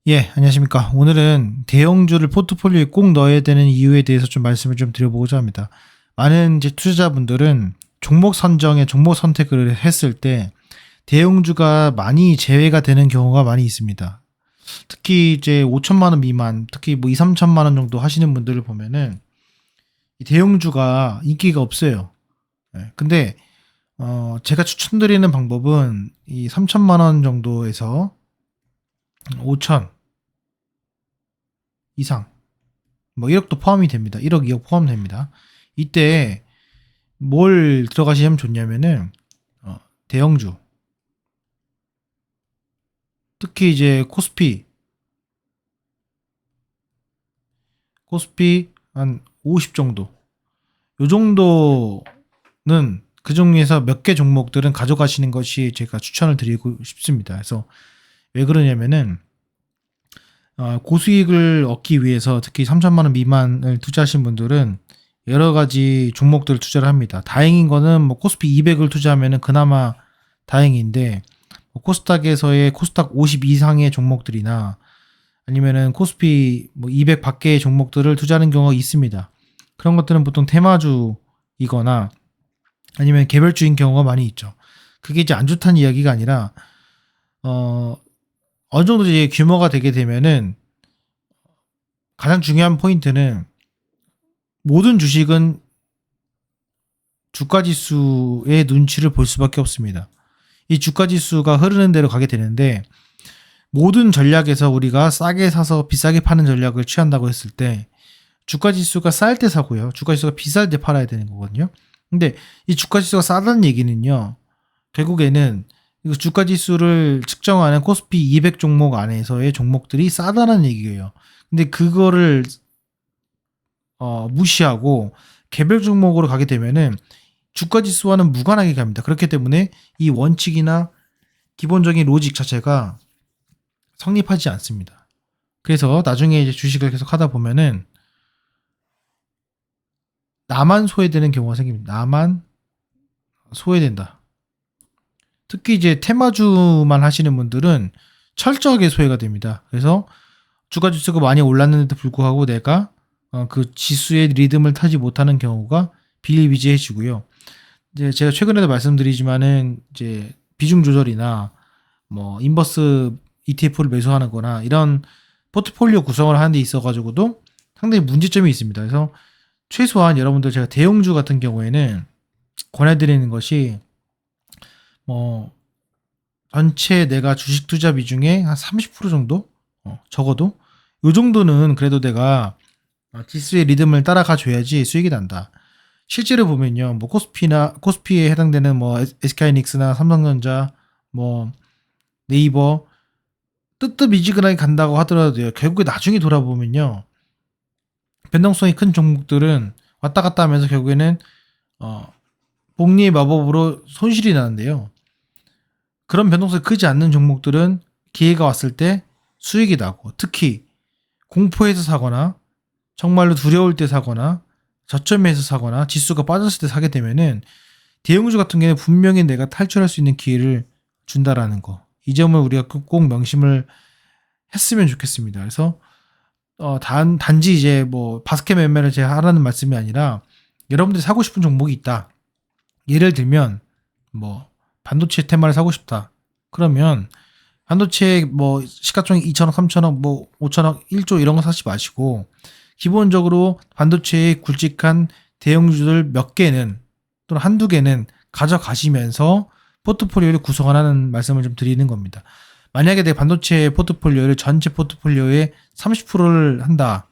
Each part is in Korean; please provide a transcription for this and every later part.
예, 안녕하십니까. 오늘은 대형주를 포트폴리오에 꼭 넣어야 되는 이유에 대해서 좀 말씀을 좀 드려보고자 합니다. 많은 이제 투자자분들은 종목 선정에 종목 선택을 했을 때 대형주가 많이 제외가 되는 경우가 많이 있습니다. 특히 이제 5천만 원 미만, 특히 뭐 2, 3천만 원 정도 하시는 분들을 보면은 이 대형주가 인기가 없어요. 예, 근데 제가 추천드리는 방법은 이 3천만 원 정도에서 5천 이상 뭐 1억도 포함이 됩니다. 1억, 2억 포함됩니다. 이때 뭘 들어가시면 좋냐면은 대형주, 특히 이제 코스피 한 50 정도, 요 정도는 그 중에서 몇 개 종목들은 가져가시는 것이 제가 추천을 드리고 싶습니다. 그래서 왜 그러냐면은 고수익을 얻기 위해서 특히 3천만 원 미만을 투자하신 분들은 여러 가지 종목들을 투자를 합니다. 다행인 거는 뭐 코스피 200을 투자하면은 그나마 다행인데 뭐 코스닥에서의 코스닥 50 이상의 종목들이나 아니면은 코스피 뭐 200 밖의 종목들을 투자하는 경우가 있습니다. 그런 것들은 보통 테마주이거나 아니면 개별주인 경우가 많이 있죠. 그게 이제 안 좋다는 이야기가 아니라 어 어느 정도 이제 규모가 되게 되면은 가장 중요한 포인트는 모든 주식은 주가 지수의 눈치를 볼 수밖에 없습니다. 이 주가 지수가 흐르는 대로 가게 되는데 모든 전략에서 우리가 싸게 사서 비싸게 파는 전략을 취한다고 했을 때 주가 지수가 쌀 때 사고요. 주가 지수가 비쌀 때 팔아야 되는 거거든요. 근데 이 주가 지수가 싸다는 얘기는요. 결국에는 주가 지수를 측정하는 코스피 200 종목 안에서의 종목들이 싸다는 얘기예요. 근데 그거를 무시하고 개별 종목으로 가게 되면은 주가 지수와는 무관하게 갑니다. 그렇기 때문에 이 원칙이나 기본적인 로직 자체가 성립하지 않습니다. 그래서 나중에 이제 주식을 계속 하다 보면은 나만 소외되는 경우가 생깁니다. 나만 소외된다. 특히 이제 테마주만 하시는 분들은 철저하게 소외가 됩니다. 그래서 주가 지수가 많이 올랐는데도 불구하고 내가 그 지수의 리듬을 타지 못하는 경우가 비일비재해지고요. 이제 제가 최근에도 말씀드리지만은 이제 비중 조절이나 뭐 인버스 ETF를 매수하는 거나 이런 포트폴리오 구성을 하는 데 있어 가지고도 상당히 문제점이 있습니다. 그래서 최소한 여러분들 제가 대형주 같은 경우에는 권해드리는 것이 뭐 전체 내가 주식 투자 비중의 한 30% 정도 적어도 요 정도는 그래도 내가 지수의 리듬을 따라가 줘야지 수익이 난다. 실제로 보면요, 뭐 코스피에 해당되는 뭐 SK하이닉스나 삼성전자, 뭐 네이버 뜨뜻미지근하게 간다고 하더라도요, 결국에 나중에 돌아보면요, 변동성이 큰 종목들은 왔다 갔다 하면서 결국에는 복리의 마법으로 손실이 나는데요. 그런 변동성이 크지 않는 종목들은 기회가 왔을 때 수익이 나고, 특히 공포해서 사거나 정말로 두려울 때 사거나 저점에서 사거나 지수가 빠졌을 때 사게 되면은 대형주 같은 경우는 분명히 내가 탈출할 수 있는 기회를 준다라는 거. 이 점을 우리가 꼭 명심을 했으면 좋겠습니다. 그래서 단지 이제 뭐 바스켓 매매를 제가 하라는 말씀이 아니라 여러분들이 사고 싶은 종목이 있다. 예를 들면 뭐 반도체 테마를 사고 싶다. 그러면 반도체 뭐 시가총액 2천억, 3천억, 뭐 5천억, 1조 이런 거 사지 마시고 기본적으로 반도체의 굵직한 대형주들 몇 개는 또는 한두 개는 가져가시면서 포트폴리오를 구성하라는 말씀을 좀 드리는 겁니다. 만약에 내 반도체 포트폴리오를 전체 포트폴리오의 30%를 한다.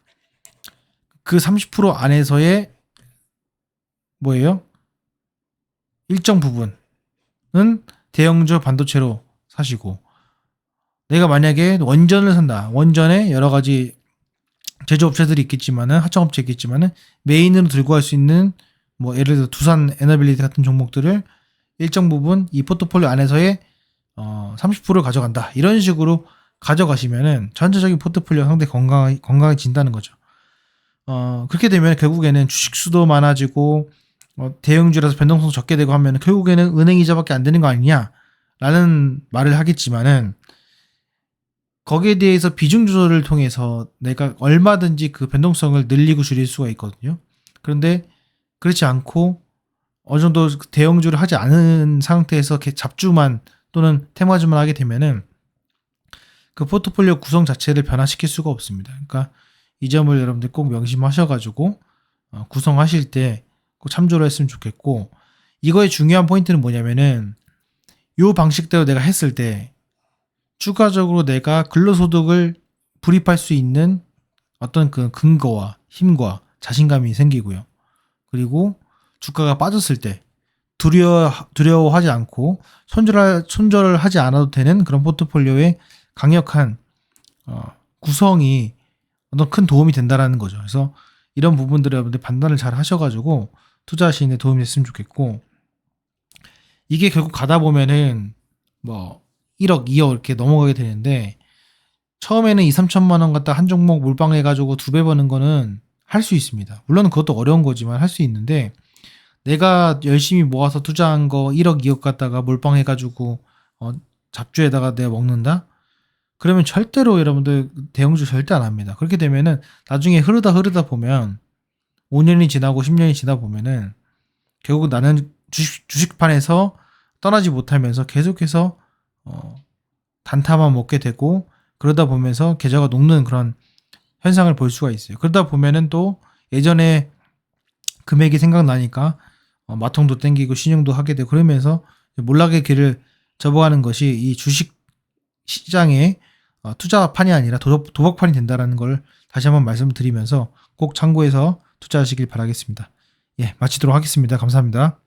그 30% 안에서의 뭐예요? 일정 부분은 대형주 반도체로 사시고 내가 만약에 원전을 산다. 원전에 여러 가지 제조업체들이 있겠지만은 하청업체 있겠지만은 메인으로 들고 갈 수 있는 뭐 예를 들어 두산 에너빌리티 같은 종목들을 일정 부분 이 포트폴리오 안에서의 30%를 가져간다. 이런 식으로 가져가시면은 전체적인 포트폴리오가 상당히 건강해진다는 거죠. 그렇게 되면 결국에는 주식 수도 많아지고 대형주라서 변동성 적게 되고 하면 결국에는 은행 이자밖에 안 되는 거 아니냐라는 말을 하겠지만은 거기에 대해서 비중 조절을 통해서 내가 얼마든지 그 변동성을 늘리고 줄일 수가 있거든요. 그런데 그렇지 않고 어느 정도 대형주를 하지 않은 상태에서 이렇게 잡주만 또는 테마주만 하게 되면은 그 포트폴리오 구성 자체를 변화시킬 수가 없습니다. 그러니까 이 점을 여러분들 꼭 명심하셔가지고 구성하실 때 꼭 참조를 했으면 좋겠고, 이거의 중요한 포인트는 뭐냐면은 요 방식대로 내가 했을 때 추가적으로 내가 근로소득을 불입할 수 있는 어떤 그 근거와 힘과 자신감이 생기고요. 그리고 주가가 빠졌을 때 두려워하지 않고 손절을 하지 않아도 되는 그런 포트폴리오의 강력한 구성이 어떤 큰 도움이 된다라는 거죠. 그래서 이런 부분들을 여러분들 판단을 잘 하셔가지고 투자하시는 데 도움이 됐으면 좋겠고, 이게 결국 가다 보면은 뭐 1억, 2억 이렇게 넘어가게 되는데, 처음에는 2, 3천만 원 갖다 한 종목 몰빵해가지고 2배 버는 거는 할 수 있습니다. 물론 그것도 어려운 거지만 할 수 있는데, 내가 열심히 모아서 투자한 거 1억, 2억 갖다가 몰빵해가지고 잡주에다가 내가 먹는다? 그러면 절대로 여러분들 대형주 절대 안 합니다. 그렇게 되면은 나중에 흐르다 보면 5년이 지나고 10년이 지나 보면은 결국 나는 주식판에서 떠나지 못하면서 계속해서 단타만 먹게 되고, 그러다 보면서 계좌가 녹는 그런 현상을 볼 수가 있어요. 그러다 보면은 또 예전에 금액이 생각나니까 마통도 땡기고 신용도 하게 되고, 그러면서 몰락의 길을 접어가는 것이 이 주식 시장의 투자판이 아니라 도박판이 된다라는 걸 다시 한번 말씀드리면서 꼭 참고해서 투자하시길 바라겠습니다. 예, 마치도록 하겠습니다. 감사합니다.